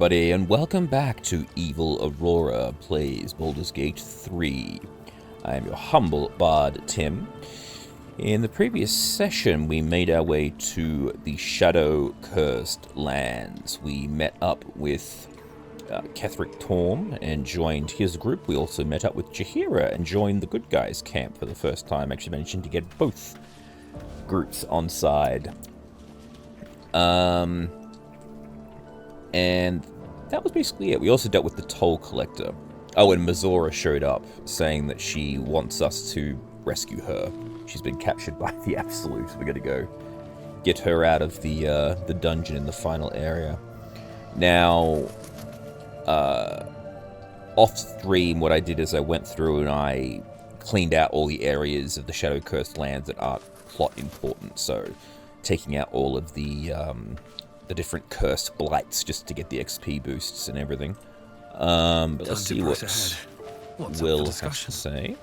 everybody, and welcome back to Evil Aurora Plays Baldur's Gate 3. I am your humble bard, Tim. In the previous session, we made our way to the Shadow-Cursed Lands. We met up with Ketheric Torm and joined his group. We also met up with Jaheira and joined the good guys camp for the first time. Actually managed to get both groups on side. And that was basically it. We also dealt with the toll collector. Oh, and Mazora showed up, saying that she wants us to rescue her. She's been captured by the Absolute. We're gonna go get her out of the dungeon in the final area. Now, off stream, what I did is I went through and I cleaned out all the areas of the Shadow-Cursed Lands that aren't plot important. So, taking out all of the different cursed blights just to get the XP boosts and everything. But let's see what Will has to say.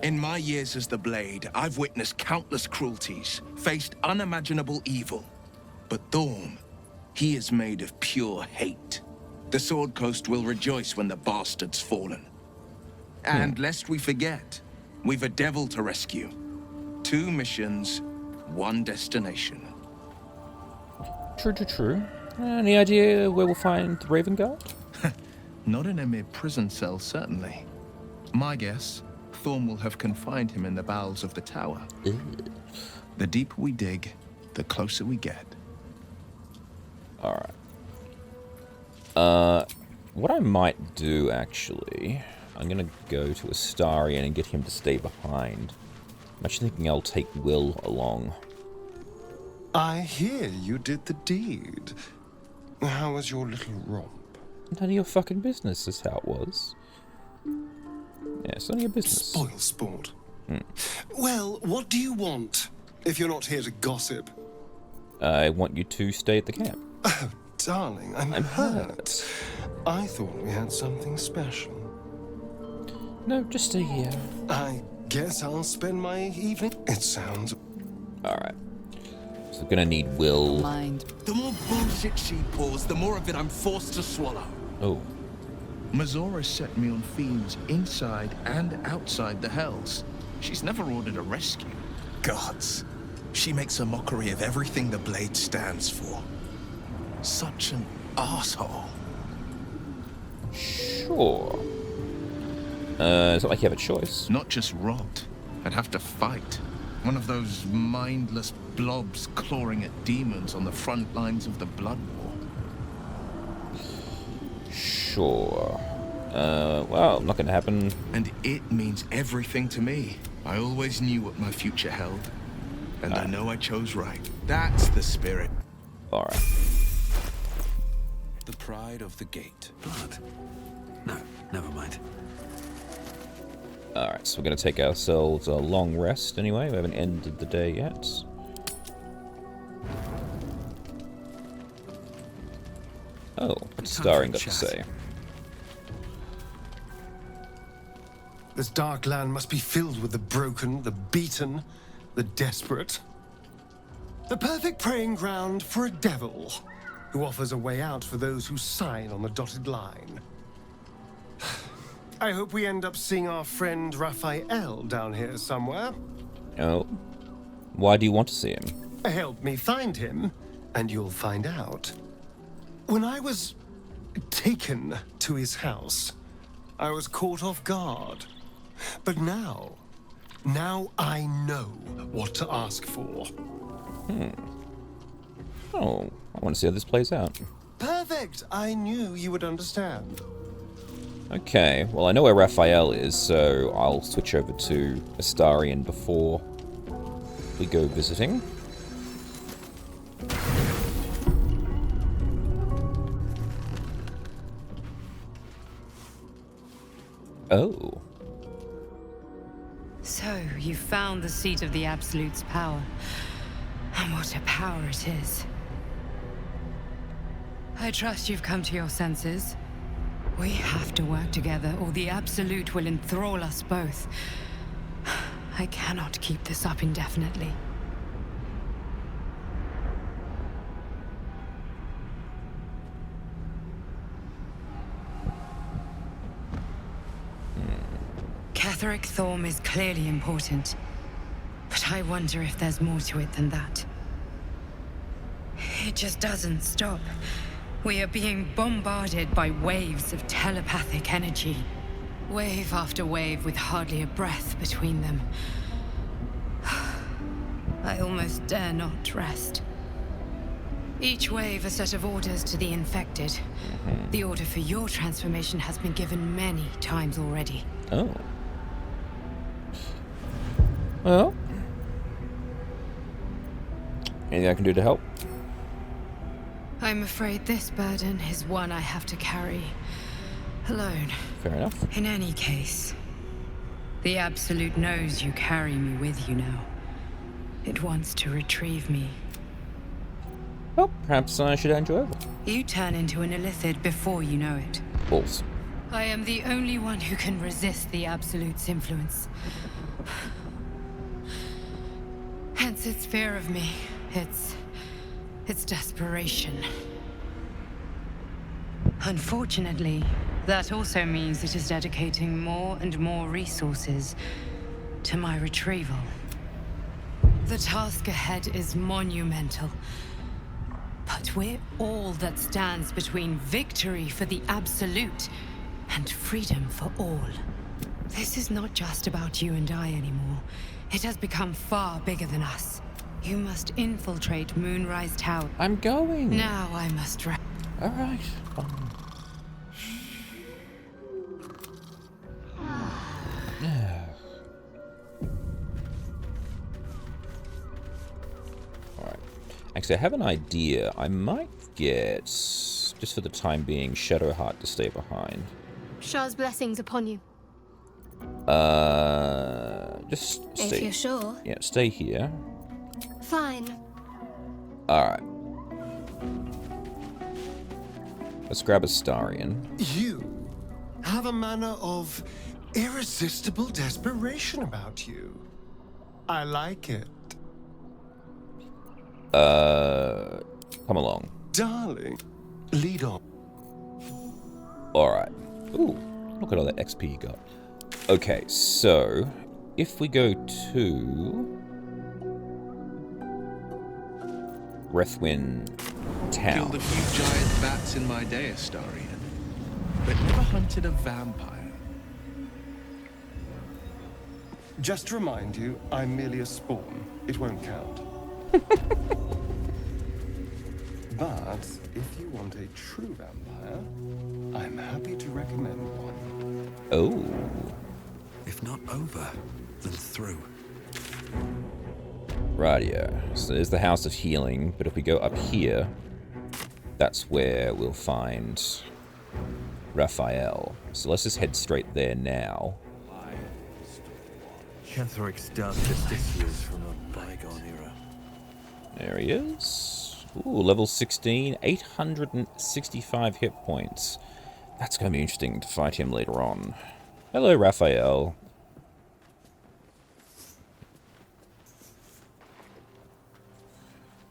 In my years as the Blade, I've witnessed countless cruelties, faced unimaginable evil. But Thorm, he is made of pure hate. The Sword Coast will rejoice when the bastard's fallen. And lest we forget, we've a devil to rescue. 2 missions, 1 destination. True. Any idea where we'll find the Raven Guard? Not in a mere prison cell, certainly. My guess, Thorm will have confined him in the bowels of the tower. The deeper we dig, the closer we get. Alright. What I might do, actually, I'm gonna go to Astarion and get him to stay behind. I'm actually thinking I'll take Will along. I hear you did the deed. How was your little romp? None of your fucking business is how it was. Yeah, it's none of your business. Spoil sport. Well, what do you want, if you're not here to gossip? I want you to stay at the camp. Oh, darling, I'm hurt. I thought we had something special. No, just stay here. I guess I'll spend my evening. It sounds... Alright. So I'm gonna need Will. The more bullshit she pours, the more of it I'm forced to swallow. Oh. Mazora set me on fiends inside and outside the Hells. She's never ordered a rescue. Gods, she makes a mockery of everything the Blade stands for. Such an asshole. Sure. It's not like you have a choice. Not just rot. I'd have to fight. One of those mindless blobs clawing at demons on the front lines of the Blood War. Sure. Well, not gonna happen. And it means everything to me. I always knew what my future held. And I know I chose right. That's the spirit. Alright. The pride of the gate. Blood? No, never mind. Alright, so we're gonna take ourselves a long rest anyway. We haven't ended the day yet. Oh, what's Starring got to say? This dark land must be filled with the broken, the beaten, the desperate. The perfect preying ground for a devil who offers a way out for those who sign on the dotted line. I hope we end up seeing our friend Raphael down here somewhere. Oh. Why do you want to see him? Help me find him, and you'll find out. When I was taken to his house, I was caught off guard. But now I know what to ask for. Oh, I want to see how this plays out. Perfect! I knew you would understand. Okay, well I know where Raphael is, so I'll switch over to Astarion before we go visiting. Oh. So, you found the seat of the Absolute's power. And what a power it is. I trust you've come to your senses. We have to work together, or the Absolute will enthrall us both. I cannot keep this up indefinitely. Ketheric Thorm is clearly important, but I wonder if there's more to it than that. It just doesn't stop. We are being bombarded by waves of telepathic energy. Wave after wave with hardly a breath between them. I almost dare not rest. Each wave a set of orders to the infected. The order for your transformation has been given many times already. Oh. Well. Anything I can do to help? I'm afraid this burden is one I have to carry alone. Fair enough. In any case, the Absolute knows you carry me with you now. It wants to retrieve me. Well, perhaps I should hand you over. You turn into an illithid before you know it. Balls. I am the only one who can resist the Absolute's influence. Hence its fear of me. Its desperation. Unfortunately, that also means it is dedicating more and more resources to my retrieval. The task ahead is monumental. But we're all that stands between victory for the Absolute and freedom for all. This is not just about you and I anymore. It has become far bigger than us. You must infiltrate Moonrise Tower. I'm going. Now I must rest. All right. Yeah. All right. Actually, I have an idea. I might get, just for the time being, Shadowheart to stay behind. Shah's blessings upon you. Just stay. If you're sure. Yeah, stay here. Fine. Alright. Let's grab a Starion. You have a manner of irresistible desperation about you. I like it. Come along. Darling, lead on. Alright. Ooh, look at all that XP you got. Okay, so if we go to Rethwin Town. Killed a few giant bats in my day, Astarion, but never hunted a vampire. Just to remind you, I'm merely a spawn. It won't count. But if you want a true vampire, I'm happy to recommend one. Oh. If not over, then through. Rightio. So there's the House of Healing, but if we go up here, that's where we'll find Raphael. So let's just head straight there now. Ketheric's dark justiciars from a bygone era. There he is. Ooh, level 16, 865 hit points. That's going to be interesting to fight him later on. Hello, Raphael.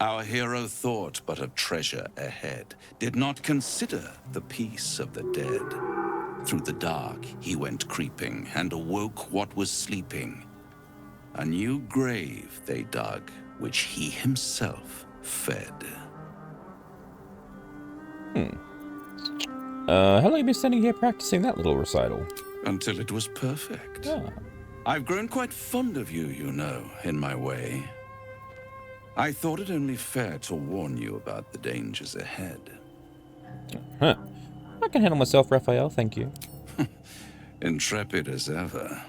Our hero thought but of treasure ahead, did not consider the peace of the dead. Through the dark he went creeping, and awoke what was sleeping. A new grave they dug, which he himself fed. How long have you been standing here practicing that little recital? Until it was perfect. Ah. I've grown quite fond of you, you know, in my way. I thought it only fair to warn you about the dangers ahead. Huh. I can handle myself, Raphael, thank you. Intrepid as ever.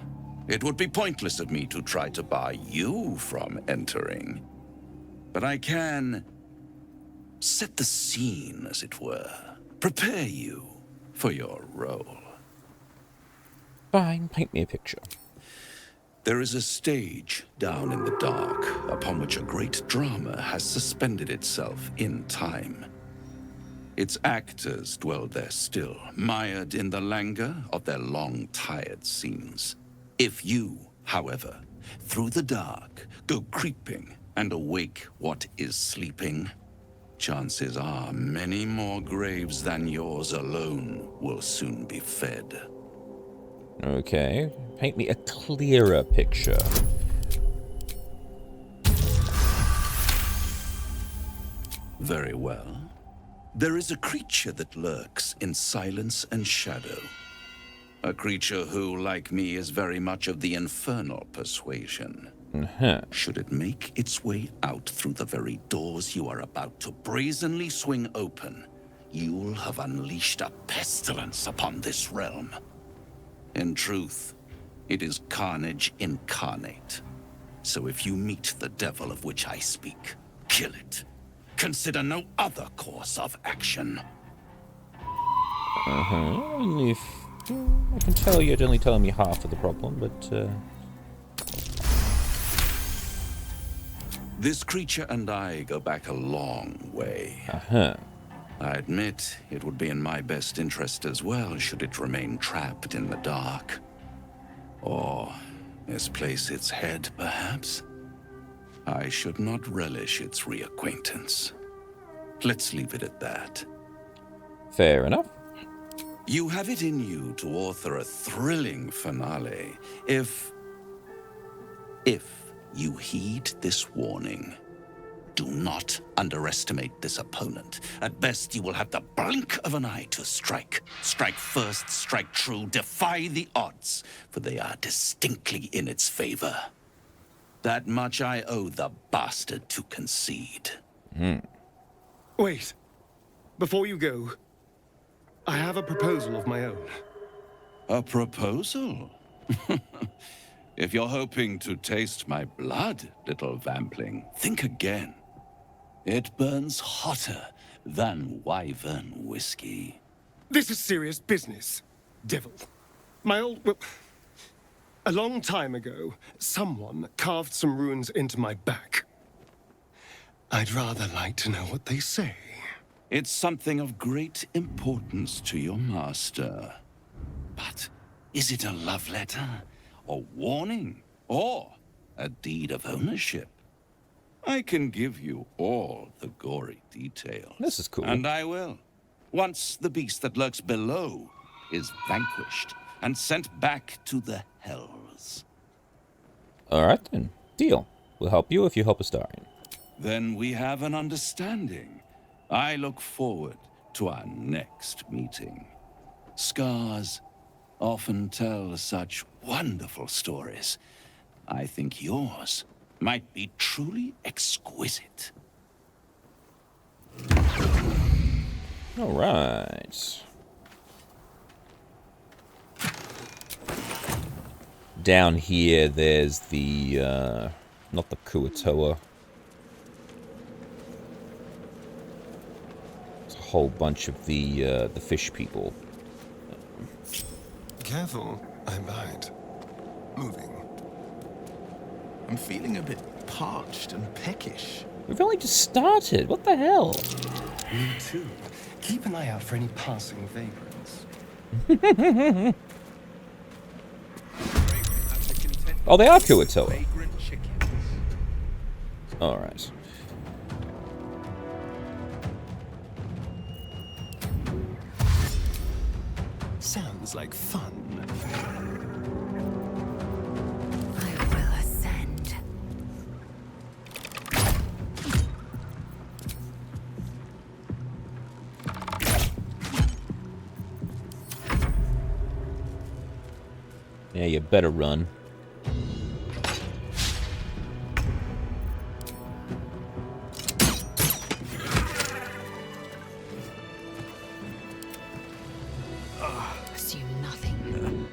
It would be pointless of me to try to bar you from entering. But I can set the scene, as it were. Prepare you for your role. Fine, paint me a picture. There is a stage down in the dark upon which a great drama has suspended itself in time. Its actors dwell there still, mired in the languor of their long-tired scenes. If you, however, through the dark, go creeping and awake what is sleeping, chances are many more graves than yours alone will soon be fed. Okay. Paint me a clearer picture. Very well. There is a creature that lurks in silence and shadow. A creature who, like me, is very much of the infernal persuasion. Should it make its way out through the very doors you are about to brazenly swing open, you'll have unleashed a pestilence upon this realm. In truth, it is carnage incarnate. So if you meet the devil of which I speak, kill it. Consider no other course of action. Only if... I can tell you're only telling me half of the problem, but... This creature and I go back a long way. I admit it would be in my best interest as well should it remain trapped in the dark. Or misplace its head, perhaps. I should not relish its reacquaintance. Let's leave it at that. Fair enough. You have it in you to author a thrilling finale if you heed this warning. Do not underestimate this opponent. At best, you will have the blink of an eye to strike. Strike first, strike true, defy the odds, for they are distinctly in its favor. That much I owe the bastard to concede. Wait. Before you go, I have a proposal of my own. A proposal? If you're hoping to taste my blood, little vampling, think again. It burns hotter than wyvern whiskey. This is serious business, devil. Well, a long time ago, someone carved some runes into my back. I'd rather like to know what they say. It's something of great importance to your master. But is it a love letter, a warning, or a deed of ownership? I can give you all the gory details. This is cool. And I will. Once the beast that lurks below is vanquished and sent back to the hells. Alright then. Deal. We'll help you if you help Astarion. Then we have an understanding. I look forward to our next meeting. Scars often tell such wonderful stories. I think yours might be truly exquisite. Alright. Down here, there's the, not the Kuatoa. There's a whole bunch of the fish people. Careful, I bite. Moving. I'm feeling a bit parched and peckish. We've only just started. What the hell? Me too. Keep an eye out for any passing vagrants. Oh, they are Kuatoa. Alright. Sounds like fun. I will ascend. Yeah, you better run. Assume nothing.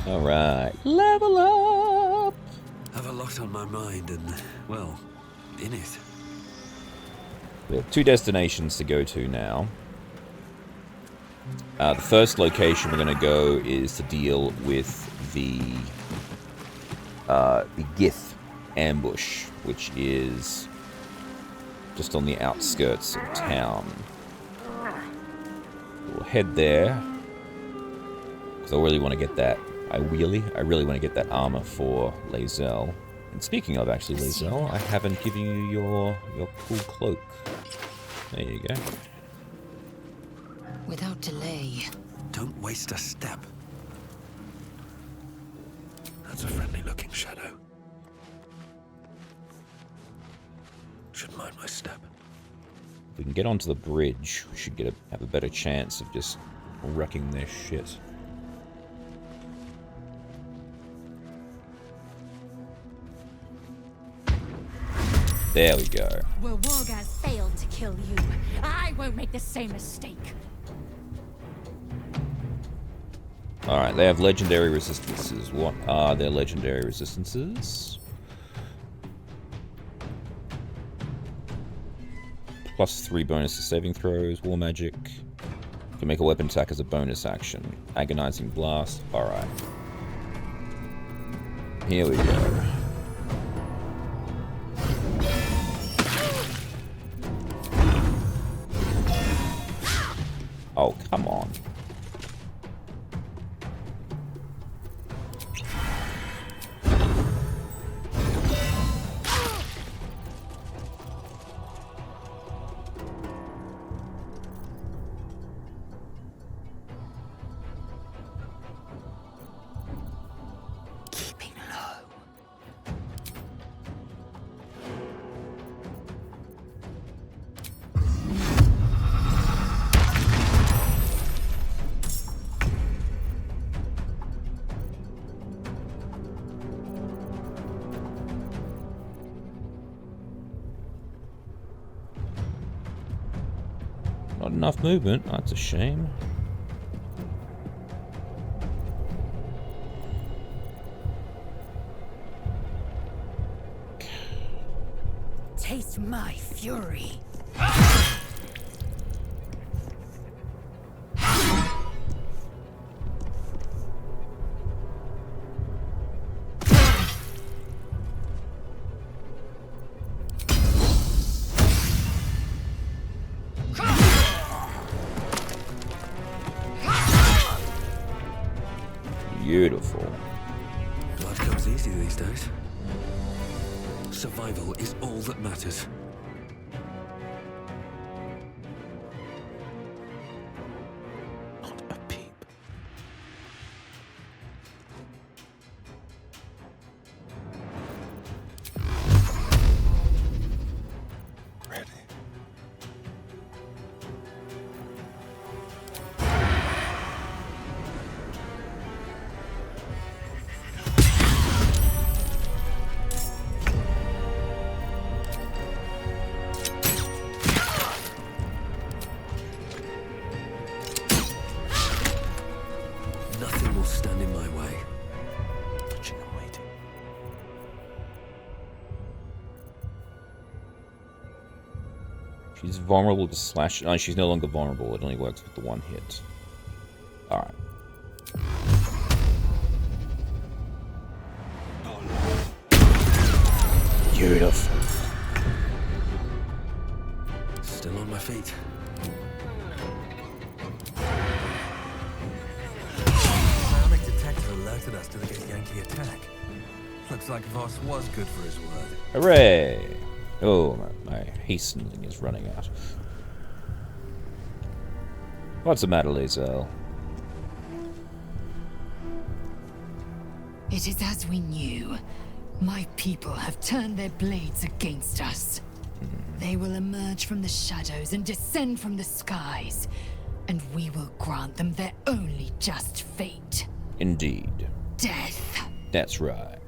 Alright. Level up! Have a lot on my mind and, well, in it. We have 2 destinations to go to now. The first location we're going to go is to deal with the Gith ambush, which is just on the outskirts of town. We'll head there because I really want to get that. I really want to get that armor for Lae'zel. And speaking of actually Lae'zel, I haven't given you your cool cloak. There you go. Without delay. Don't waste a step. That's a friendly-looking shadow. Should mind my step. If we can get onto the bridge, we should have a better chance of just wrecking their shit. There we go. Well, Wargaz failed to kill you. I won't make the same mistake. Alright, they have legendary resistances. What are their legendary resistances? +3 bonus to saving throws, war magic. Can make a weapon attack as a bonus action. Agonizing blast. Alright. Here we go. Oh, come on. Keeping low. Not enough movement. That's a shame. Taste my fury. Beautiful. Blood comes easy these days. Survival is all that matters. Not a peep. Ready. Nothing will stand in my way. Watching and waiting. She's vulnerable to slash. No, she's no longer vulnerable. It only works with the one hit. Alright. Beautiful. Still on my feet. Bionic detector alerted us to the Yankee attack. Looks like Voss was good for his word. Hooray! Oh, my hastening is running out. What's the matter, Lae'zel? It is as we knew. My people have turned their blades against us. They will emerge from the shadows and descend from the skies, and we will grant them their only just fate. Indeed. Death. That's right.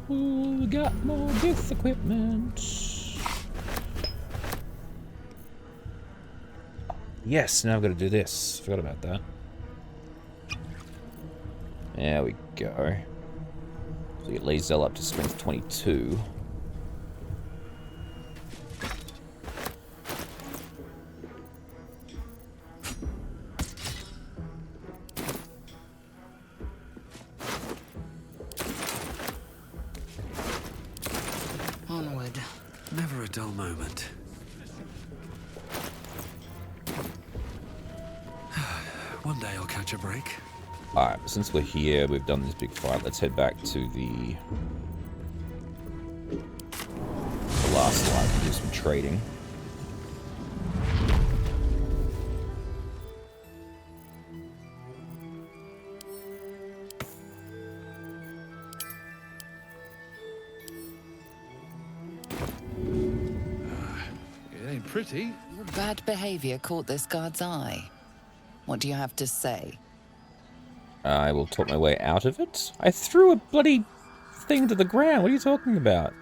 Ooh, we got more death equipment. Yes, now I've got to do this. Forgot about that. There we go. So get Lae'zel up to strength 22. Onward. Never a dull moment. One day I'll catch a break. Alright, since we're here, we've done this big fight, let's head back to the last line and do some trading. pretty. Your bad behavior caught this guard's eye. What do you have to say? I will talk my way out of it. I threw a bloody thing to the ground. What are you talking about?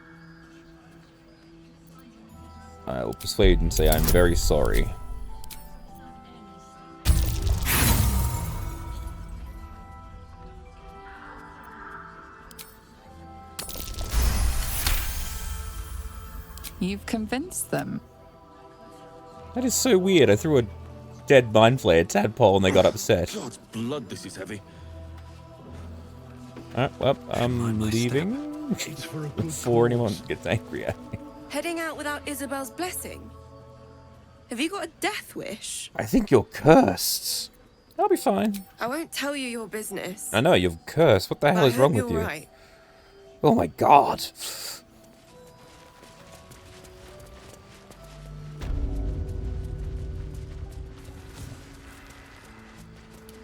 I will persuade and say I'm very sorry. You've convinced them. That is so weird. I threw a dead mind flayer tadpole and they got upset. God's blood, this is heavy. Alright, well, I'm leaving before anyone gets angry at me. Heading out without Isabel's blessing? Have you got a death wish? I think you're cursed. I'll be fine. I won't tell you your business. I know, you're cursed. What the hell is wrong with you? Right. Oh my god.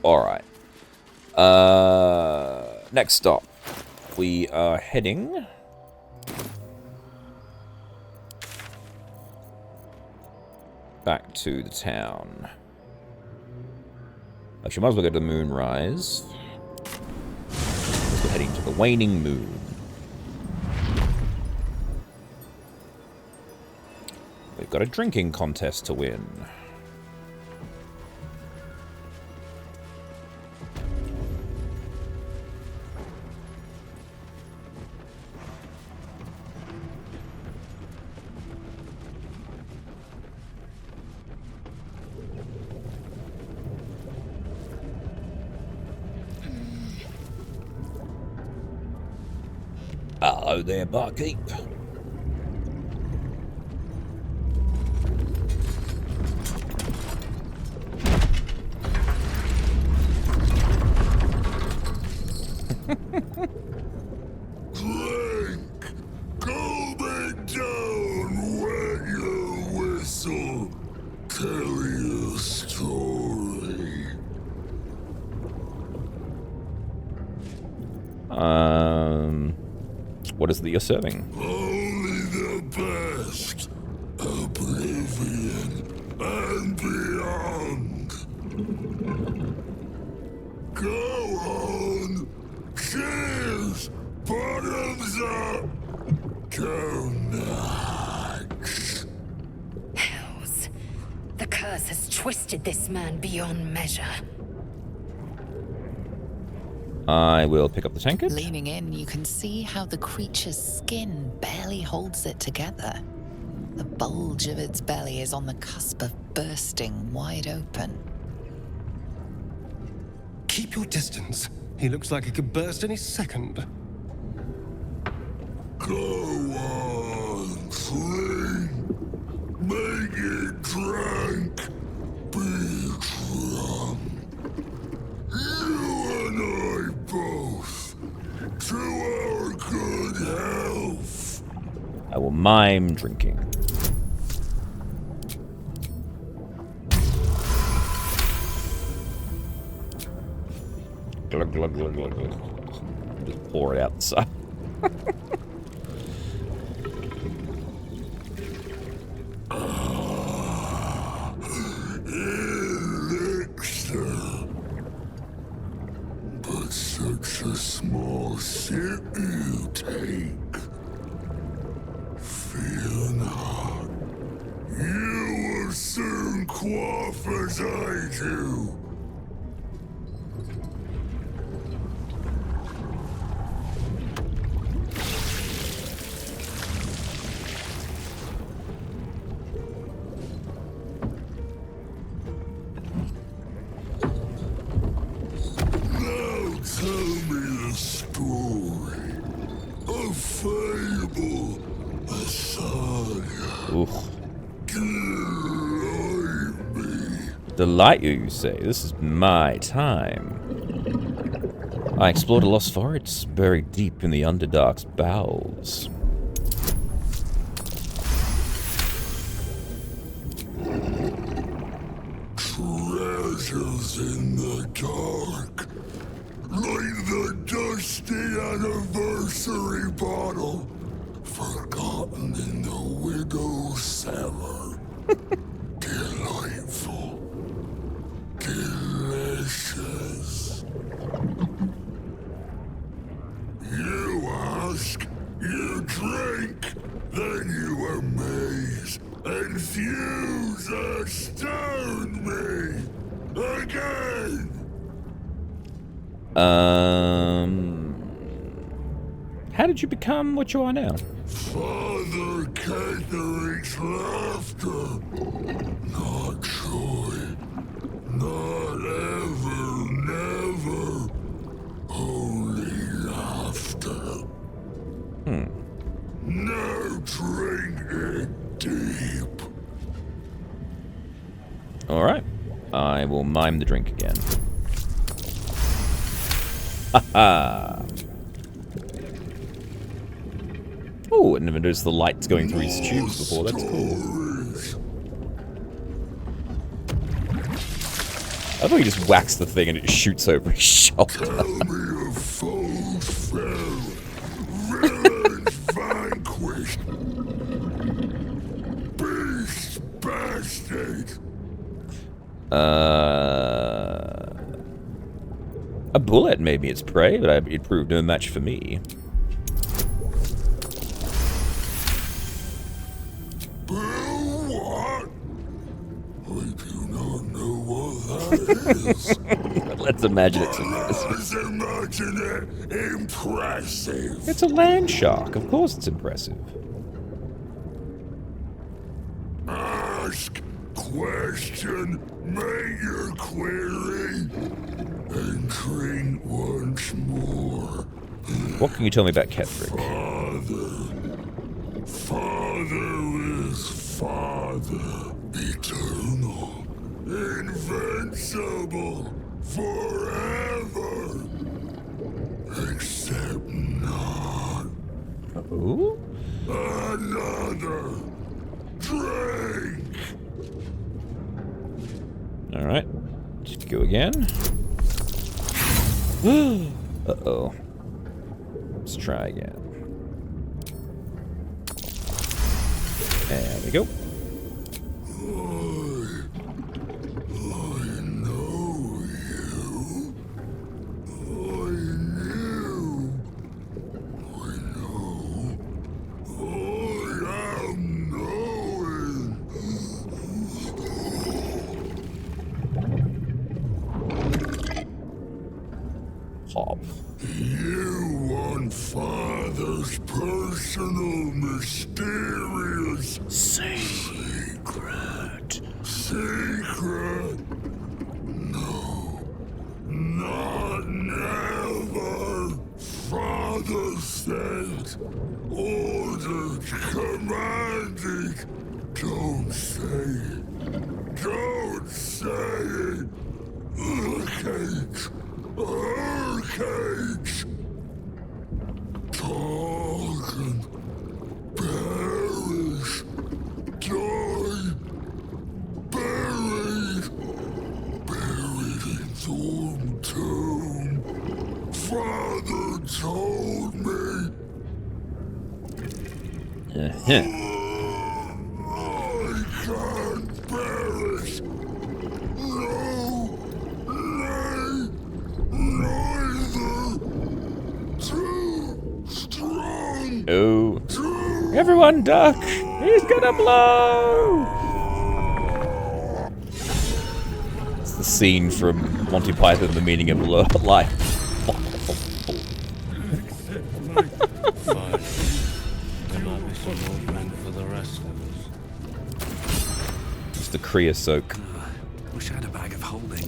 Alright. Next stop. We are heading back to the town. Actually, might as well go to the moonrise. We're heading to the waning moon. We've got a drinking contest to win. Hello there, barkeep. Drink! Go back down, wet your whistle. Tell your story. What is it that you're serving? Only the best. Oblivion and beyond. Go on. Cheers. Bottoms up. Go next. Hells. The curse has twisted this man beyond measure. I will pick up the tankard. Leaning in, you can see how the creature's skin barely holds it together. The bulge of its belly is on the cusp of bursting wide open. Keep your distance. He looks like he could burst any second. Go on, drink. Make it drunk. Be drunk. You and I both. To our good health. I will mime drinking. Glug, glug, glug, glug, glug. Just pour it out the side. Elixir. But such a small sip you take. Fear not. You will soon quaff as I do. Delight you say? This is my time. I explored a lost forest buried deep in the Underdark's bowels. Treasures in the dark, like the dusty anniversary bottle, forgotten in the widow's cellar. stone me again. How did you become what you are now? Father Catherick's laughter. Not joy. Not ever, never. Only laughter. Now drink it deep. Alright. I will mime the drink again. Haha. Oh, I never noticed the lights going through his tubes before. That's cool. I thought he just whacks the thing and it shoots over his shoulder. Tell me of foes fell, villains vanquished, beast bastard. A bullet made me its prey, but it proved no match for me. What? I do not know what that is. Let's imagine it's impressive. Let's imagine it impressive. It's a land shark. Of course it's impressive. Ask, question, make your query, and drink once more. What can you tell me about Ketherick? Father is Father, eternal, invincible, forever, except not. Ooh? Another drink. Alright. Let's go again. Uh-oh. Let's try again. There we go. I know you. I knew. I know. I am knowing. Hop. You want Father's personal, mysterious secret. Secret? No. Not never. Father said, ordered, commanded. Don't say it. Don't say it. Cage. Cage. Talk perish, die, buried in Thorn Tomb. Father told me. I can't perish. No, nay, neither. Too strong. Oh. Everyone duck! He's gonna blow! It's the scene from Monty Python, The Meaning of Life. It's the creosote. Wish I had a bag of holding.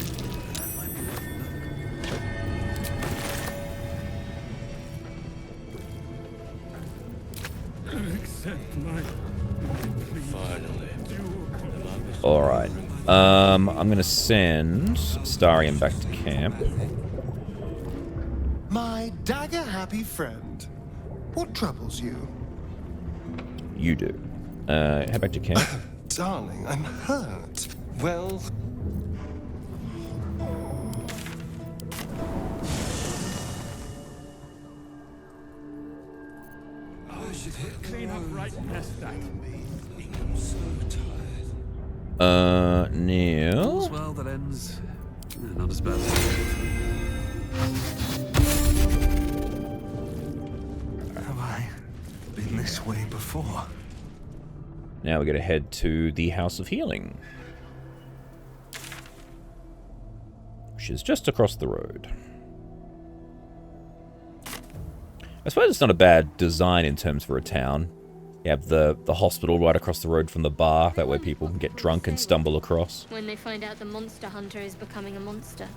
Alright. I'm gonna send Starion back to camp. My dagger-happy friend, what troubles you? You do. Head back to camp. Darling, I'm hurt. Well... Clean up right past that. I'm so tired. Neil? All's well that ends. Not as bad as Have I been this way before? Now we gotta head to the House of Healing. which is just across the road. I suppose it's not a bad design in terms for a town. You have the hospital right across the road from the bar. That way people can get drunk and stumble across. When they find out the monster hunter is becoming a monster.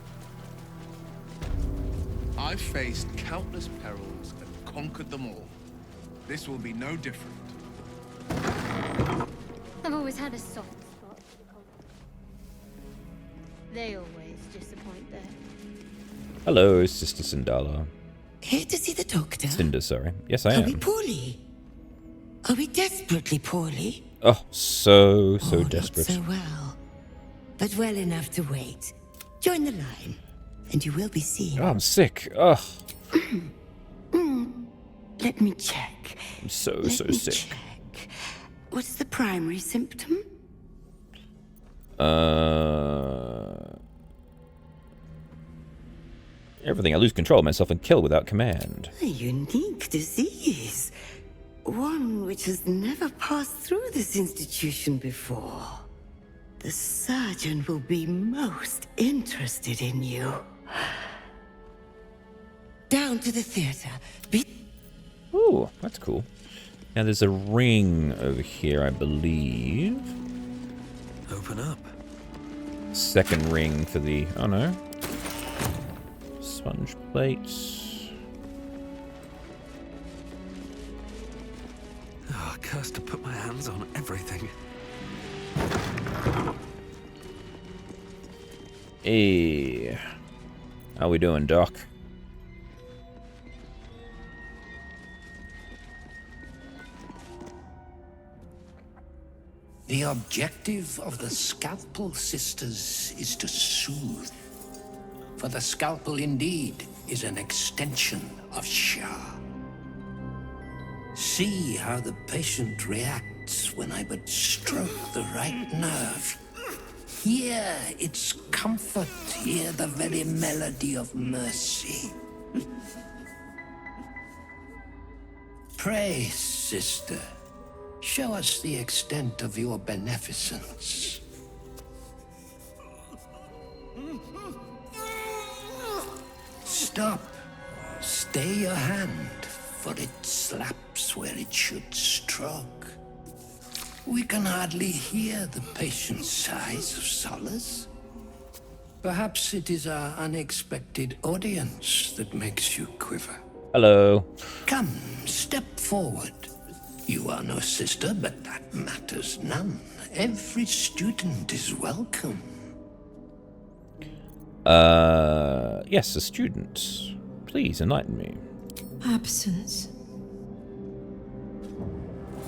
I've faced countless perils and conquered them all. This will be no different. I've always had a soft spot for the conqueror. They always disappoint there. Hello, Sister Sindala. Here to see the doctor? Cinder, sorry. Yes, I Are we am. poorly? Are we desperately poorly? Oh, so desperate. Not so well. But well enough to wait. Join the line, and you will be seen. Oh, I'm sick. Ugh. Let me check. I'm so sick. Check. What's the primary symptom? Everything. I lose control of myself and kill without command. A unique disease. One which has never passed through this institution before. The surgeon will be most interested in you. Down to the theater. Ooh, that's cool. Now there's a ring over here, I believe. Open up. Second ring for the... oh no. Sponge plates. Oh, cursed to put my hands on everything. Hey. How we doing, Doc? The objective of the Scalpel Sisters is to soothe. For the scalpel indeed is an extension of Shah. See how the patient reacts when I but stroke the right nerve. Hear its comfort, hear the very melody of mercy. Pray, sister, show us the extent of your beneficence. Stop. Stay your hand, for it slaps where it should stroke. We can hardly hear the patient's sighs of solace. Perhaps it is our unexpected audience that makes you quiver. Hello. Come, step forward. You are no sister, but that matters none. Every student is welcome. Yes, a student. Please enlighten me. Absence.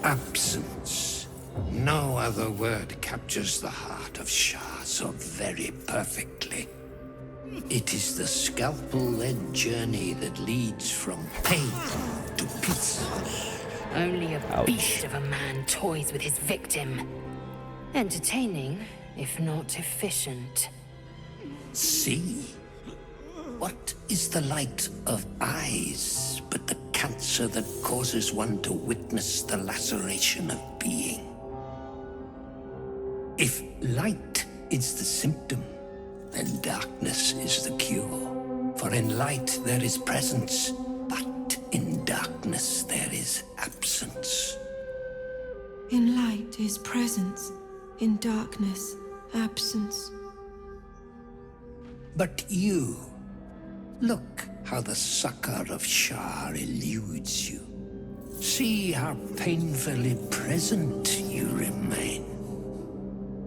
Absence. No other word captures the heart of Shah so very perfectly. It is the scalpel-led journey that leads from pain to peace. Only a beast of a man toys with his victim. Entertaining, if not efficient. See? What is the light of eyes but the cancer that causes one to witness the laceration of being? If light is the symptom, then darkness is the cure. For in light there is presence, but in darkness there is absence. In light is presence, in darkness, absence. But you, look how the succor of Shah eludes you. See how painfully present you remain.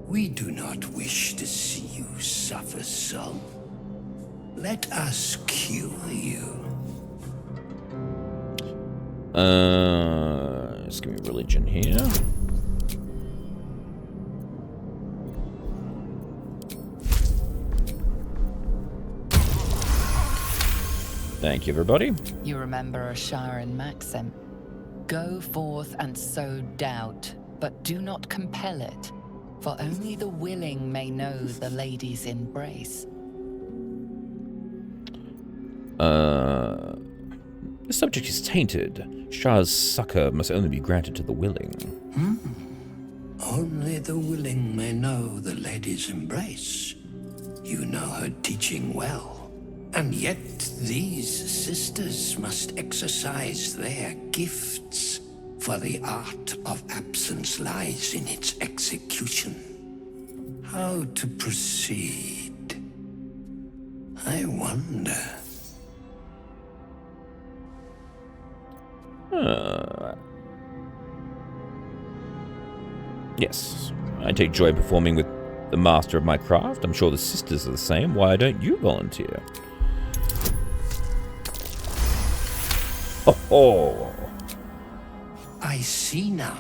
We do not wish to see you suffer so. Let us cure you. Let's give me religion here. Thank you, everybody. You remember Asharan maxim. Go forth and sow doubt, but do not compel it, for only the willing may know the lady's embrace. The subject is tainted. Shah's succor must only be granted to the willing. Only the willing may know the lady's embrace. You know her teaching well. And yet these sisters must exercise their gifts, for the art of absence lies in its execution. How to proceed? I wonder. Yes, I take joy performing with the master of my craft. I'm sure the sisters are the same. Why don't you volunteer? Oh. I see now.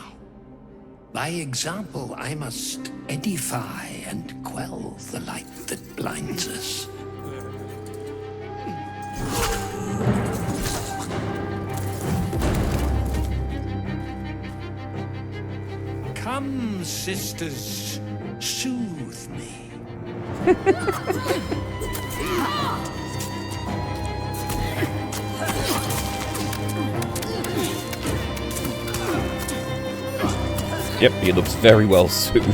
By example, I must edify and quell the light that blinds us. Come, sisters, soothe me. Yep, he looks very well soothed.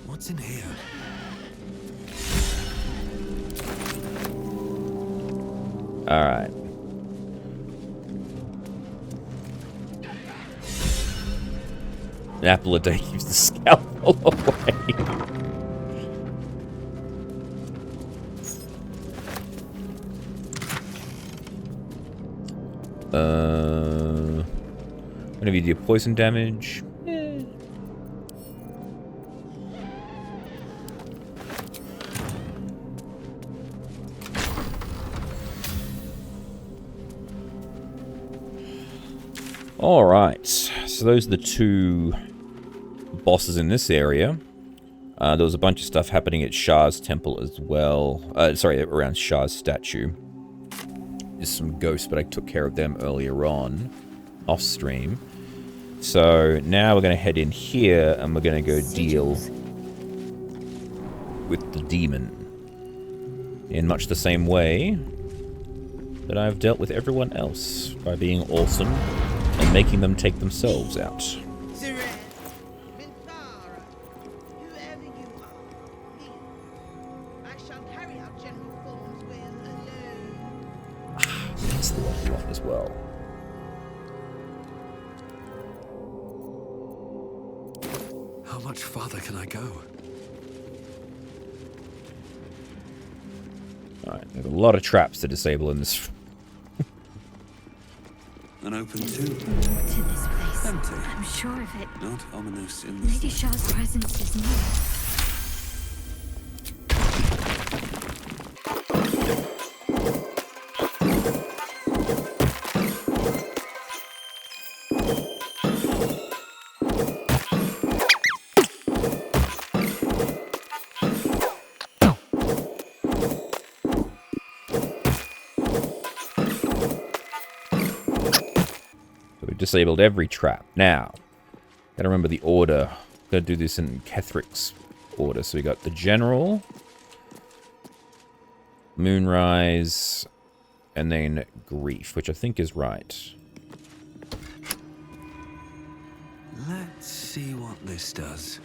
What's in here? Alright. An apple a day keeps the scalpel away. Whenever you do poison damage. Alright, so those are the two bosses in this area. There was a bunch of stuff happening at Shah's temple as well. Sorry, around Shah's statue. There's some ghosts, but I took care of them earlier on, off stream. So now we're going to head in here and we're going to go deal with the demon. In much the same way that I've dealt with everyone else, by being awesome and making them take themselves out. That's the one we want as well. How much farther can I go? Alright, there's a lot of traps to disable in this. An open tomb. To this place. Empty. I'm sure of it. Not ominous in the Lady Shah's presence is near. Disabled every trap. Now, gotta remember the order. Gotta do this in Kethric's order. So we got the General, Moonrise, and then Grief, which I think is right. Let's see what this does.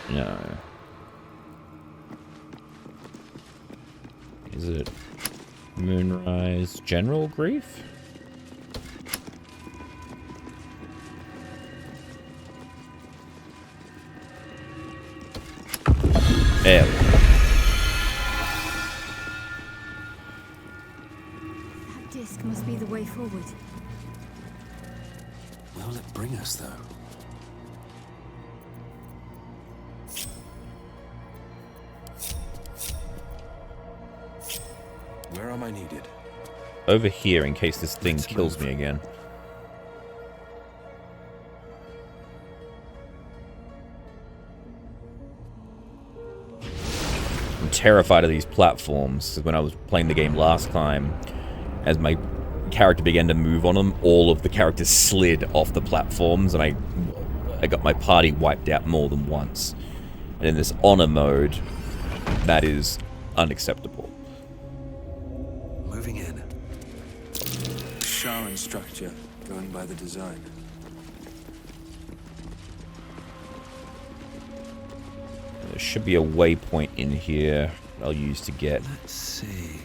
No. Is it Moonrise General Grief? There we go. That disc must be the way forward. Where will it bring us, though? Where am I needed? Over here, in case this thing kills me again. I'm terrified of these platforms, because when I was playing the game last time, as my character began to move on them, all of the characters slid off the platforms, and I got my party wiped out more than once. And in this honor mode, that is unacceptable. Moving in. Sharon structure, going by the design. There should be a waypoint in here I'll use to get. Let's see.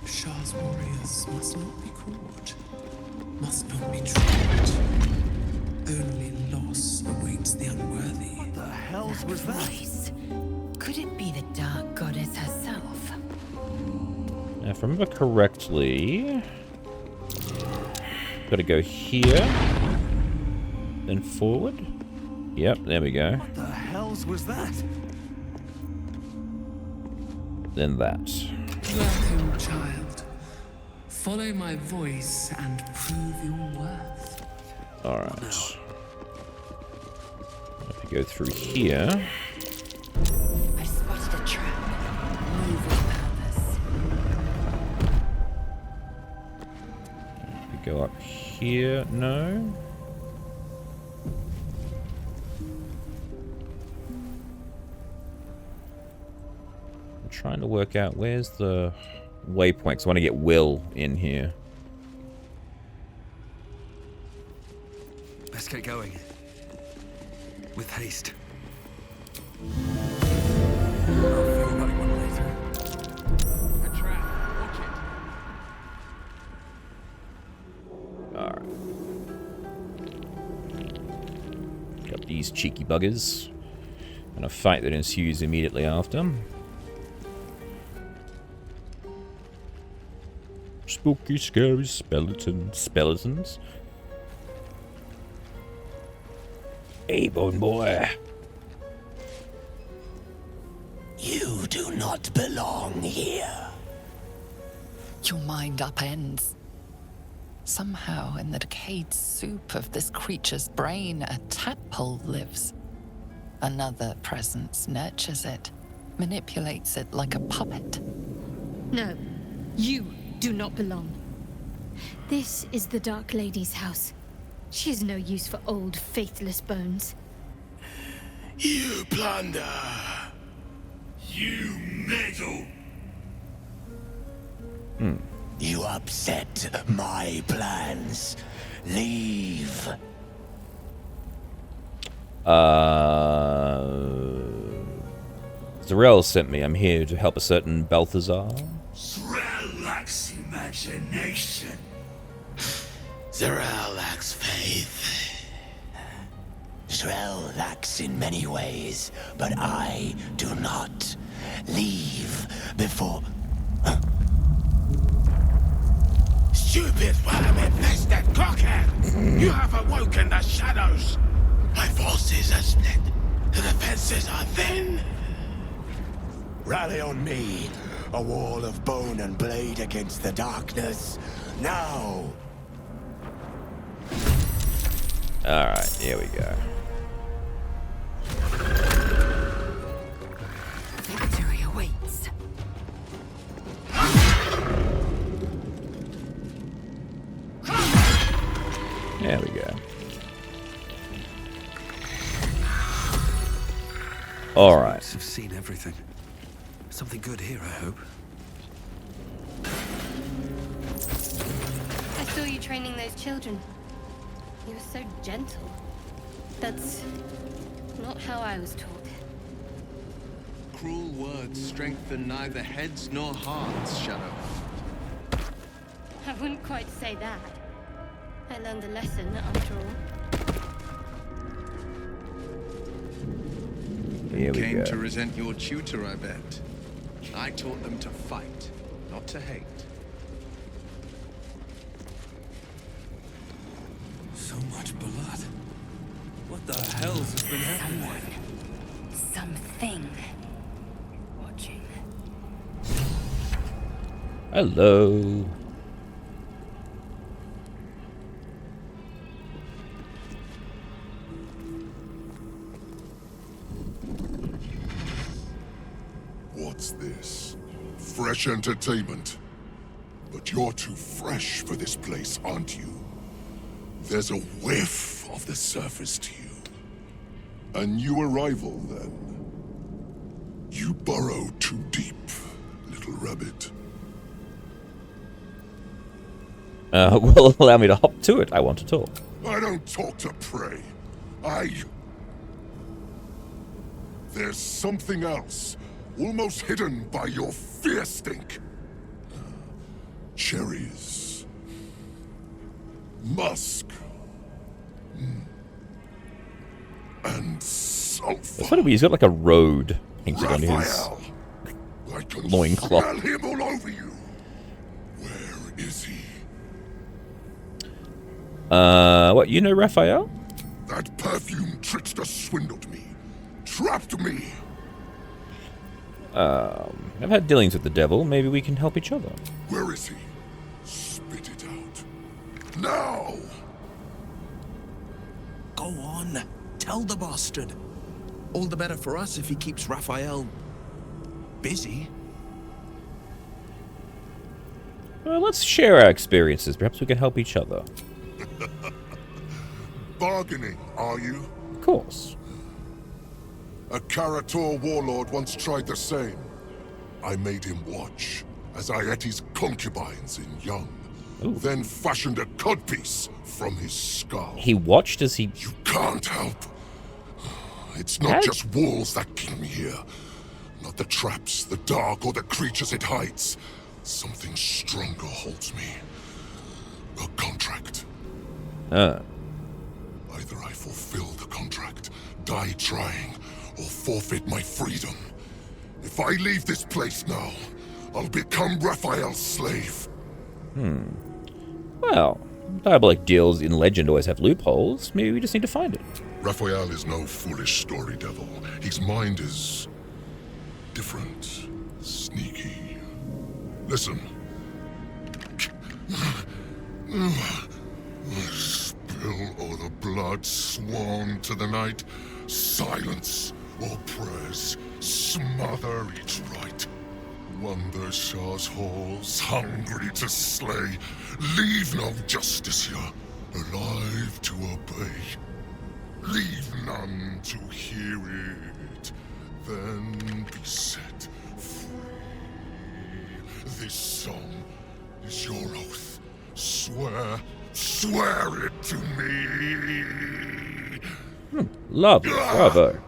Shah's warriors must not be caught, must not be trapped. Only loss awaits the unworthy. What the hell was that? Voice. Could it be the Dark Goddess herself? Now, if I remember correctly, gotta go here, then forward. Yep, there we go. What the hell was that? Then that. Welcome, child. Follow my voice and prove your worth. Alright. If we go through here. I spotted a trap. Move with purpose. We go up here. No. I'm trying to work out where's the waypoint, because I want to get Will in here. Let's get going. With haste. I'll feel like one later. A trap. Watch it. Alright. Got these cheeky buggers. And a fight that ensues immediately after. Spooky, scary skeletons. Hey, bone boy. You do not belong here. Your mind upends. Somehow, in the decayed soup of this creature's brain, a tadpole lives. Another presence nurtures it, manipulates it like a puppet. No, you do not belong. This is the Dark Lady's house. She is no use for old, faithless bones. You plunder. You meddle. You upset my plans. Leave. Zarel sent me. I'm here to help a certain Balthazar. Zrel lacks imagination. Zarel lacks faith. Zrel lacks in many ways, but I do not. Leave before... Stupid worm-infested cockhead! You have awoken the shadows! My forces are split. The defenses are thin. Rally on me. A wall of bone and blade against the darkness. Now! Alright, here we go. Victory awaits. There we go. Alright. I've seen everything. Something good here, I hope. I saw you training those children. You were so gentle. That's not how I was taught. Cruel words strengthen neither heads nor hearts, Shadow. I wouldn't quite say that. I learned a lesson, after all. Here we Came go. to resent your tutor, I bet. I taught them to fight, not to hate. So much blood. What the hell's has been happening? Something. Watching. Hello. What's this? Fresh entertainment? But you're too fresh for this place, aren't you? There's a whiff of the surface to you. A new arrival, then. You burrow too deep, little rabbit. Well, allow me to hop to it. I want to talk. I don't talk to prey. There's something else, almost hidden by your fear stink. Cherries. Musk. And sulfur. It's funny, he's got like a road painted on his loincloth. Smell him all over you. Where is he? What, you know Raphael? That perfume trickster swindled me. Trapped me. I've had dealings with the devil. Maybe we can help each other. Where is he? Spit it out. Now! Go on. Tell the bastard. All the better for us if he keeps Raphael busy. Well, let's share our experiences. Perhaps we can help each other. Bargaining, are you? Of course. A Karator warlord once tried the same. I made him watch as I ate his concubines in young, then fashioned a codpiece from his skull. He watched as he... You can't help. It's not just walls that keep me here. Not the traps, the dark, or the creatures it hides. Something stronger holds me. A contract. Either I fulfill the contract, die trying, or forfeit my freedom. If I leave this place now, I'll become Raphael's slave. Well, diabolic deals in legend always have loopholes. Maybe we just need to find it. Raphael is no foolish story devil. His mind is different, sneaky. Listen. Spill all the blood sworn to the night. Silence all prayers. Smother each rite. Wander Shah's halls, hungry to slay. Leave no justice here, alive to obey. Leave none to hear it, then be set free. This song is your oath. Swear it to me. Lovely, bravo.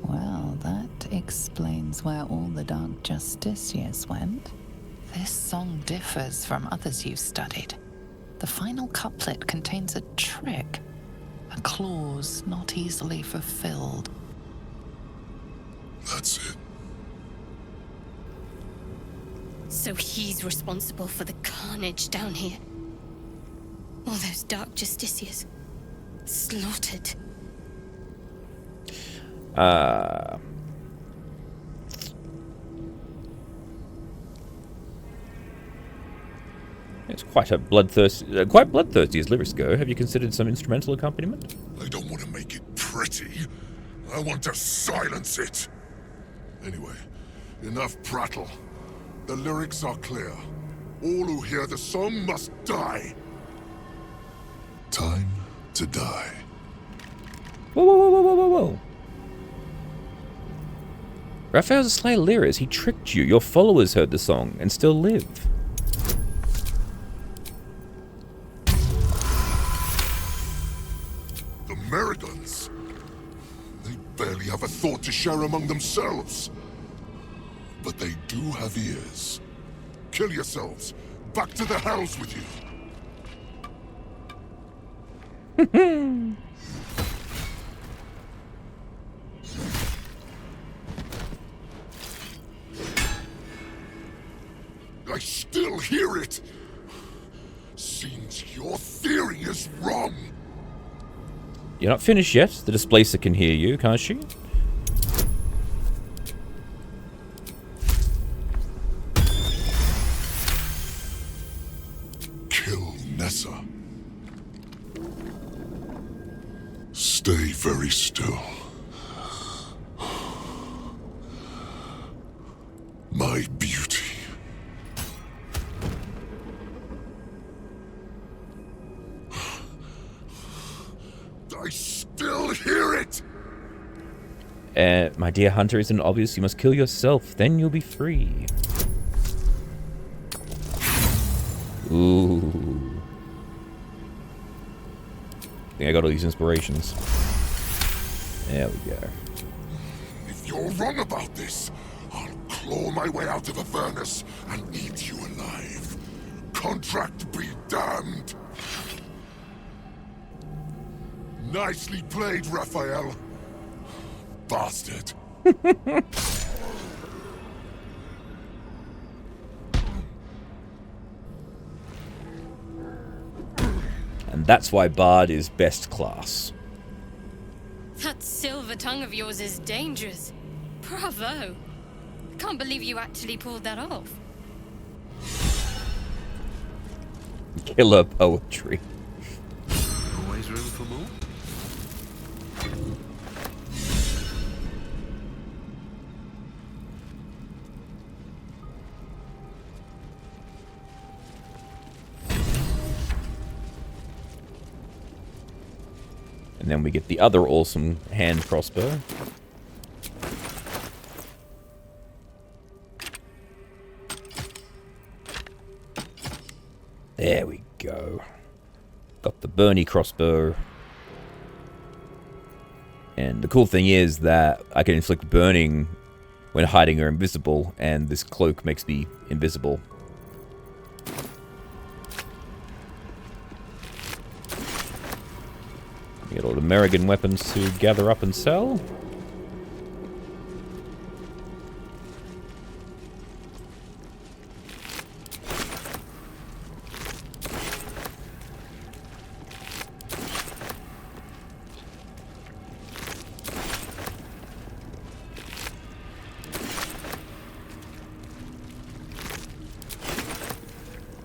Well, that explains where all the Dark Justiciars went. This song differs from others you've studied. The final couplet contains a trick, a clause not easily fulfilled. That's it. So he's responsible for the carnage down here. All those Dark Justiciars. Slaughtered. It's quite bloodthirsty as lyrics go. Have you considered some instrumental accompaniment? I don't want to make it pretty. I want to silence it. Anyway, enough prattle. The lyrics are clear. All who hear the song must die. Time to die. Whoa, whoa, whoa, whoa, whoa, whoa. Raphael's a Slayer Lyris. He tricked you. Your followers heard the song and still live. The Merigans. They barely have a thought to share among themselves. But they do have ears. Kill yourselves. Back to the hells with you. I still hear it. Seems your theory is wrong. You're not finished yet. The Displacer can hear you, can't she? Kill Nessa. Stay very still. My beauty. I still hear it! My dear hunter, isn't it obvious? You must kill yourself, then you'll be free. Ooh. I think I got all these inspirations. There we go. If you're wrong about this, I'll claw my way out of Avernus and eat you alive. Contract be damned! Nicely played, Raphael. Bastard. And that's why Bard is best class. That silver tongue of yours is dangerous. Bravo. I can't believe you actually pulled that off. Killer poetry. Always room for more? And then we get the other awesome hand crossbow. There we go. Got the Bernie crossbow. And the cool thing is that I can inflict burning when hiding or invisible, and this cloak makes me invisible. Get all the American weapons to gather up and sell.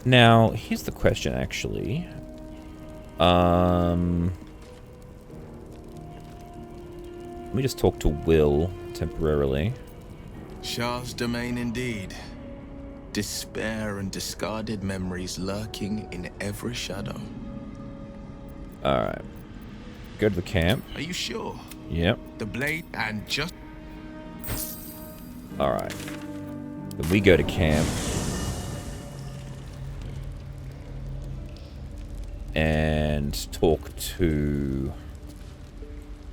Now, here's the question, actually. Let me just talk to Will temporarily. Shah's domain indeed. Despair and discarded memories lurking in every shadow. Alright. Go to the camp. Are you sure? Yep. The blade and just... Alright. Then we go to camp. And talk to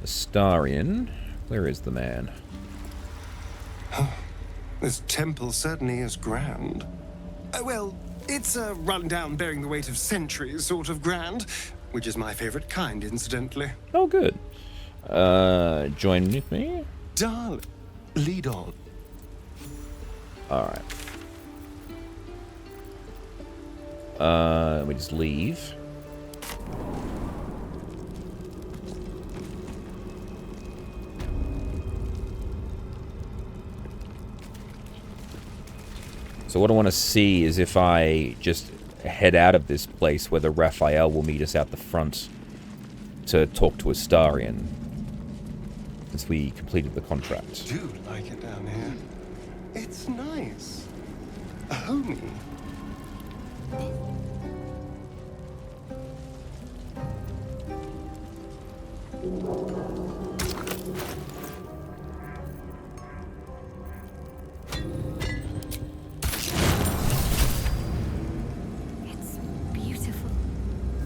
Astarion. Where is the man? This temple certainly is grand. Well, it's a rundown bearing the weight of centuries sort of grand, which is my favorite kind, incidentally. Oh, good. Join with me? Darling, lead on. Alright. Let me just leave. So what I want to see is if I just head out of this place, whether Raphael will meet us out the front to talk to Astarion, since we completed the contract. I do like it down here. It's nice. Homey.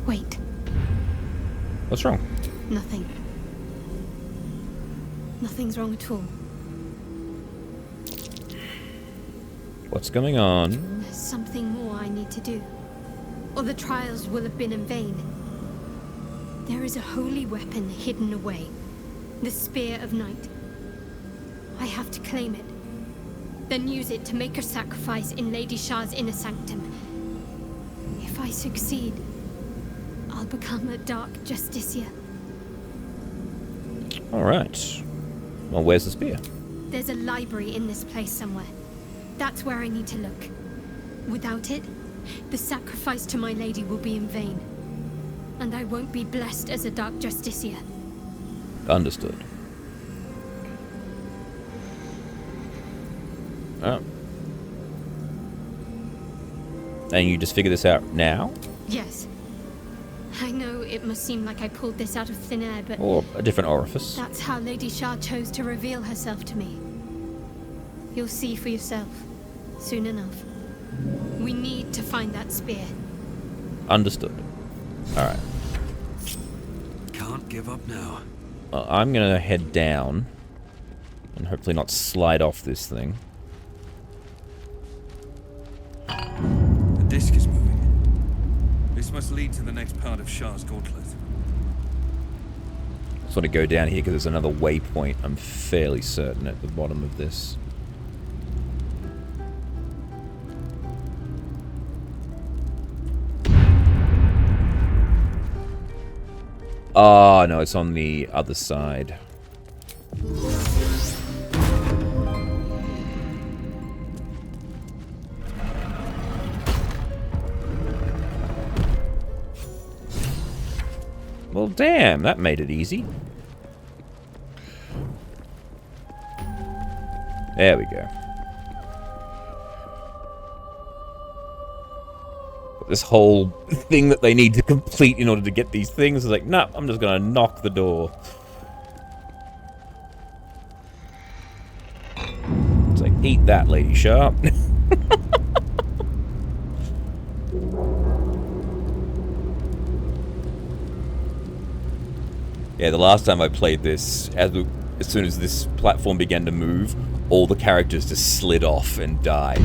Wait. What's wrong? Nothing. Nothing's wrong at all. What's going on? There's something more I need to do, or the trials will have been in vain. There is a holy weapon hidden away, the Spear of Night. I have to claim it, then use it to make a sacrifice in Lady Shah's inner sanctum. If I succeed, I'll become a Dark Justicia. Alright. Well, where's the spear? There's a library in this place somewhere. That's where I need to look. Without it, the sacrifice to my lady will be in vain. And I won't be blessed as a Dark Justicia. Understood. Oh. And you just figure this out now? Yes. I know it must seem like I pulled this out of thin air, but... Or a different orifice. That's how Lady Shah chose to reveal herself to me. You'll see for yourself, soon enough. We need to find that spear. Understood. Alright. Can't give up now. Well, I'm gonna head down. And hopefully not slide off this thing. The disc is moving. This must lead to the next part of Shah's gauntlet. I just want to go down here because there's another waypoint, I'm fairly certain, at the bottom of this. Oh, no, it's on the other side. Well, damn, that made it easy. There we go. But this whole thing that they need to complete in order to get these things is like, no, I'm just gonna knock the door. It's like, eat that, Lady Shah. Yeah, the last time I played this, as soon as this platform began to move, all the characters just slid off and died.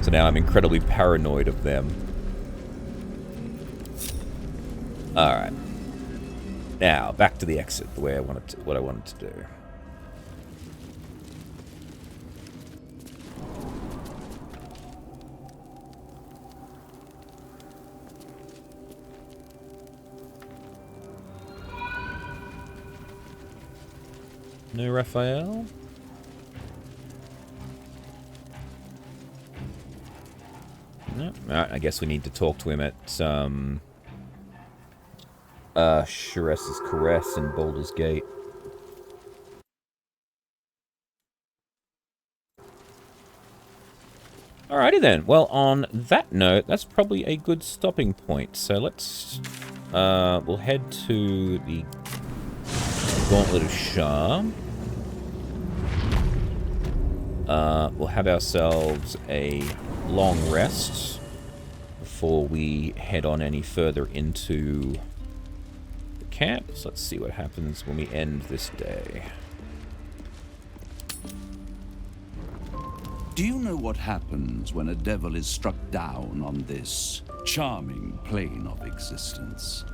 So now I'm incredibly paranoid of them. Alright. Now, back to the exit, the way I wanted to, what I wanted to do. No Raphael? No. Alright, I guess we need to talk to him at Sharess's Caress in Baldur's Gate. Alrighty then. Well, on that note, that's probably a good stopping point. So let's we'll head to the Gauntlet of Shah. We'll have ourselves a long rest before we head on any further into the camp. So let's see what happens when we end this day. Do you know what happens when a devil is struck down on this charming plane of existence?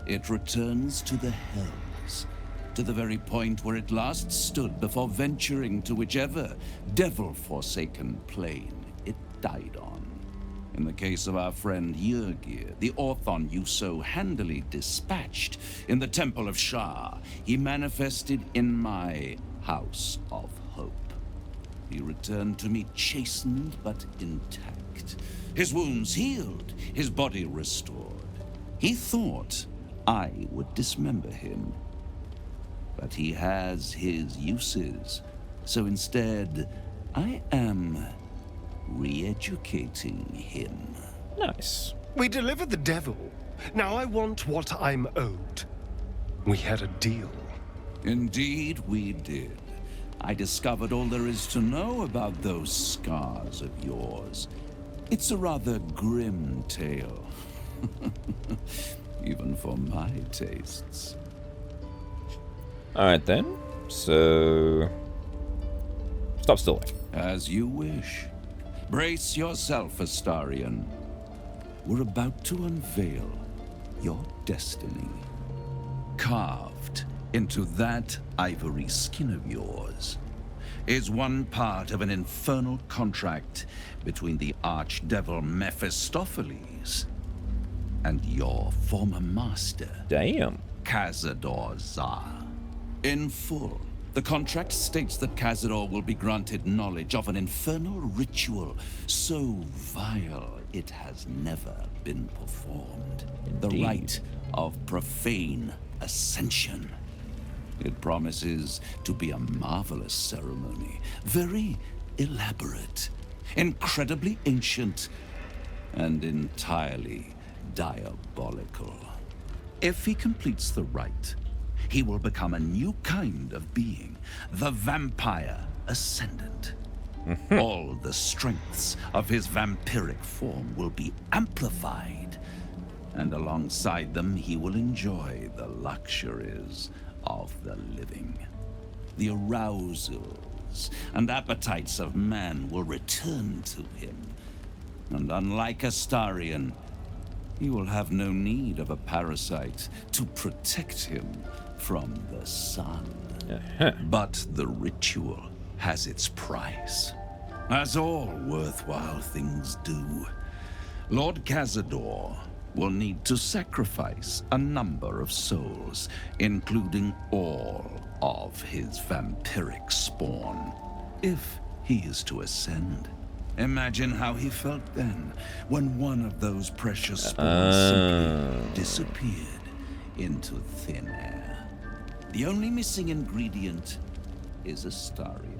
It returns to the hells, to the very point where it last stood before venturing to whichever devil-forsaken plane it died on. In the case of our friend Yurgir, the Orthon you so handily dispatched in the Temple of Shah, he manifested in my House of Hope. He returned to me chastened but intact, his wounds healed, his body restored. He thought I would dismember him, but he has his uses, so instead, I am re-educating him. Nice. We delivered the devil. Now I want what I'm owed. We had a deal. Indeed, we did. I discovered all there is to know about those scars of yours. It's a rather grim tale. Even for my tastes. Alright then. So... stop stalling. As you wish. Brace yourself, Astarion. We're about to unveil your destiny. Carved into that ivory skin of yours is one part of an infernal contract between the archdevil Mephistopheles and your former master. Damn. Cazador Zar. In full, the contract states that Cazador will be granted knowledge of an infernal ritual so vile it has never been performed. Indeed. The rite of profane ascension. It promises to be a marvelous ceremony, very elaborate, incredibly ancient, and entirely diabolical. If he completes the rite, he will become a new kind of being, the Vampire Ascendant. All the strengths of his vampiric form will be amplified, and alongside them he will enjoy the luxuries of the living. The arousals and appetites of man will return to him, and unlike Astarion, he will have no need of a parasite to protect him from the sun. But the ritual has its price, as all worthwhile things do. Lord Cazador will need to sacrifice a number of souls, including all of his vampiric spawn, if he is to ascend. Imagine how he felt then, when one of those precious spawns simply disappeared into thin air. The only missing ingredient is Astarion.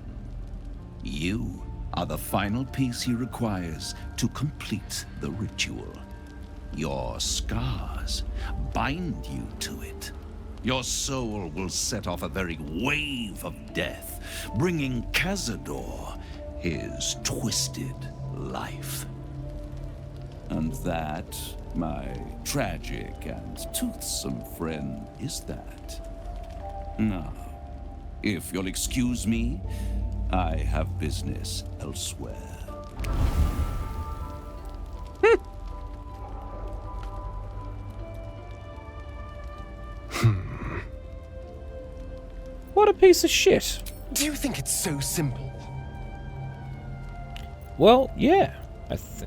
You are the final piece he requires to complete the ritual. Your scars bind you to it. Your soul will set off a very wave of death, bringing Cazador his twisted life. And that, my tragic and toothsome friend, is that. Now, if you'll excuse me, I have business elsewhere. What a piece of shit. Do you think it's so simple? Well, yeah. There's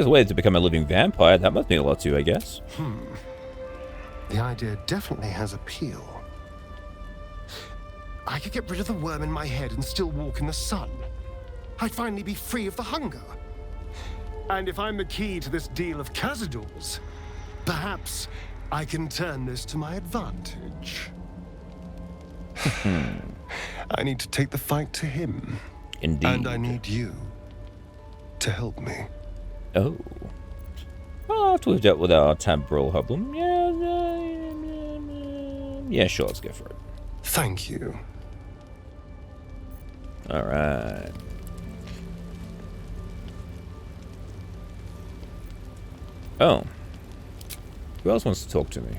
a way to become a living vampire. That must mean a lot to you, I guess. The idea definitely has appeal. I could get rid of the worm in my head and still walk in the sun. I'd finally be free of the hunger. And if I'm the key to this deal of Cazador's, perhaps I can turn this to my advantage. I need to take the fight to him. Indeed. And I need you to help me. Oh. Well, after we've dealt with our temporal problem, yeah, sure, let's go for it. Thank you. Alright. Oh. Who else wants to talk to me?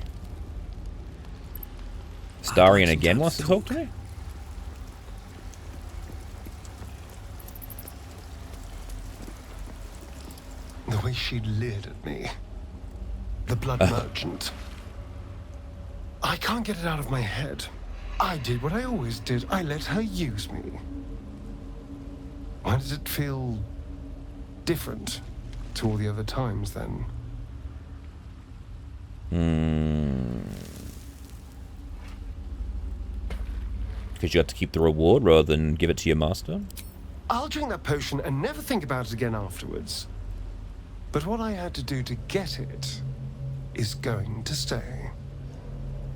Astarion again wants to talk to me? The way she leered at me. The blood merchant. I can't get it out of my head. I did what I always did. I let her use me. Why does it feel different to all the other times then? Because you have to keep the reward rather than give it to your master? I'll drink that potion and never think about it again afterwards. But what I had to do to get it is going to stay.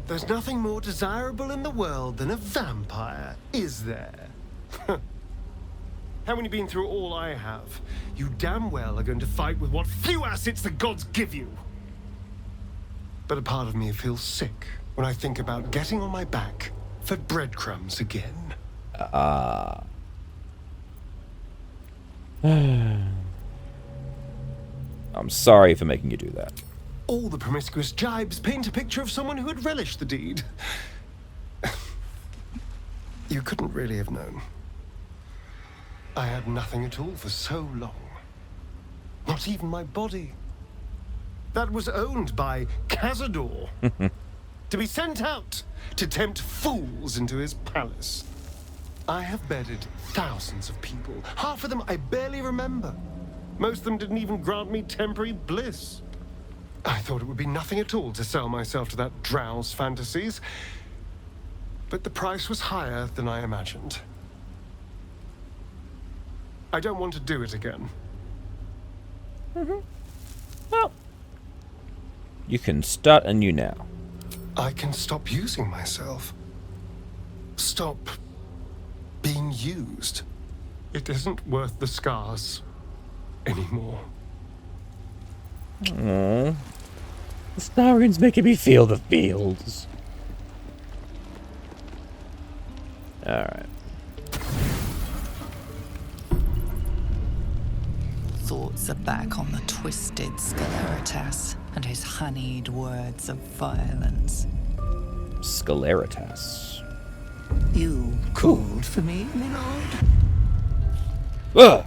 There's nothing more desirable in the world than a vampire, is there? Haven't you been through all I have? You damn well are going to fight with what few assets the gods give you. But a part of me feels sick when I think about getting on my back for breadcrumbs again. I'm sorry for making you do that. All the promiscuous jibes paint a picture of someone who had relished the deed. You couldn't really have known. I had nothing at all for so long. Not even my body. That was owned by Cazador. To be sent out to tempt fools into his palace. I have bedded thousands of people. Half of them I barely remember. Most of them didn't even grant me temporary bliss. I thought it would be nothing at all to sell myself to that drow's fantasies. But the price was higher than I imagined. I don't want to do it again. Well, you can start anew now. I can stop using myself. Stop being used. It isn't worth the scars. anymore. Aww. The Starian's making me feel the feels. Alright. Thoughts are back on the twisted Sceleritas and his honeyed words of violence. Sceleritas. You called for me, my lord? Ugh!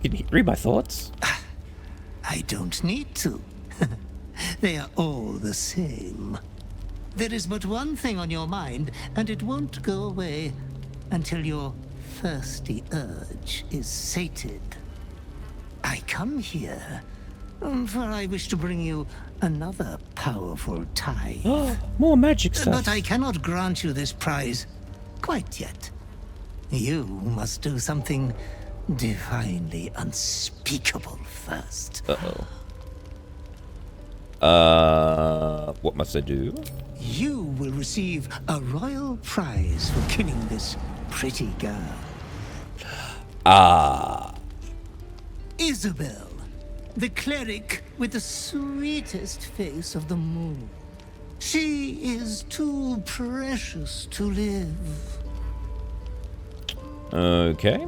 Can you read my thoughts? I don't need to. They are all the same. There is but one thing on your mind, and it won't go away until your thirsty urge is sated. I come here, for I wish to bring you another powerful tithe. More magic stuff. But I cannot grant you this prize quite yet. You must do something divinely unspeakable first. Uh-oh. What must I do? You will receive a royal prize for killing this pretty girl. Isabel, the cleric with the sweetest face of them all. She is too precious to live. Okay.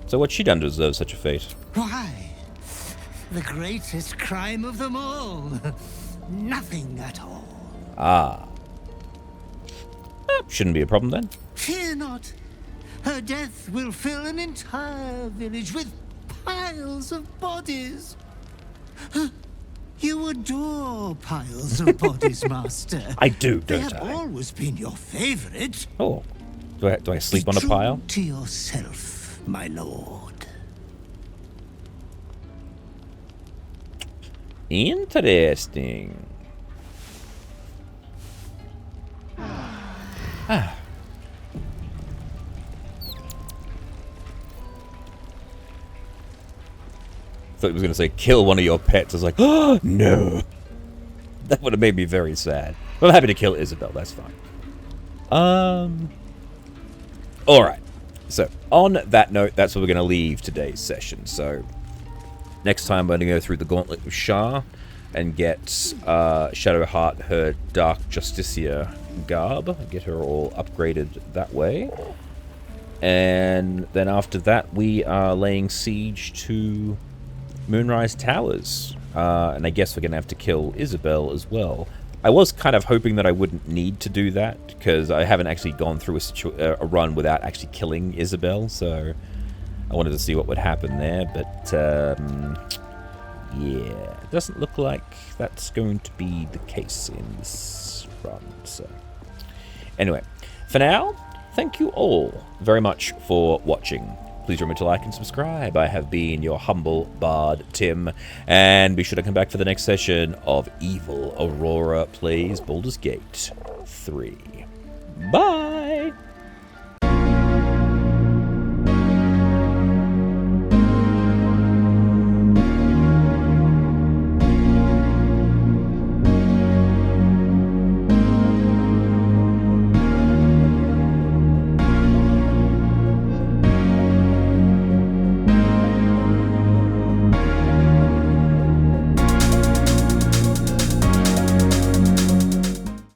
So what's she done to deserve such a fate? Why? The greatest crime of them all. Nothing at all. Shouldn't be a problem then. Fear not. Her death will fill an entire village with piles of bodies. You adore piles of bodies, Master. I do, They don't have I? always been your favorite. Oh. Do I sleep Be on a true pile? to yourself, my lord. Interesting. Thought he was going to say, kill one of your pets. I was like, oh, no. That would have made me very sad. But I'm happy to kill Isabel. That's fine. Alright. So, on that note, that's where we're going to leave today's session. So, next time we're going to go through the Gauntlet of Shah and get Shadowheart her Dark Justicia garb. Get her all upgraded that way. And then after that, we are laying siege to Moonrise Towers. And I guess we're going to have to kill Isabel as well. I was kind of hoping that I wouldn't need to do that, because I haven't actually gone through a run without actually killing Isabel, so I wanted to see what would happen there, but yeah, it doesn't look like that's going to be the case in this run, so anyway, for now, thank you all very much for watching. Please remember to like and subscribe. I have been your humble bard, Tim, and be sure to come back for the next session of Evil Aurora Plays Baldur's Gate 3. Bye!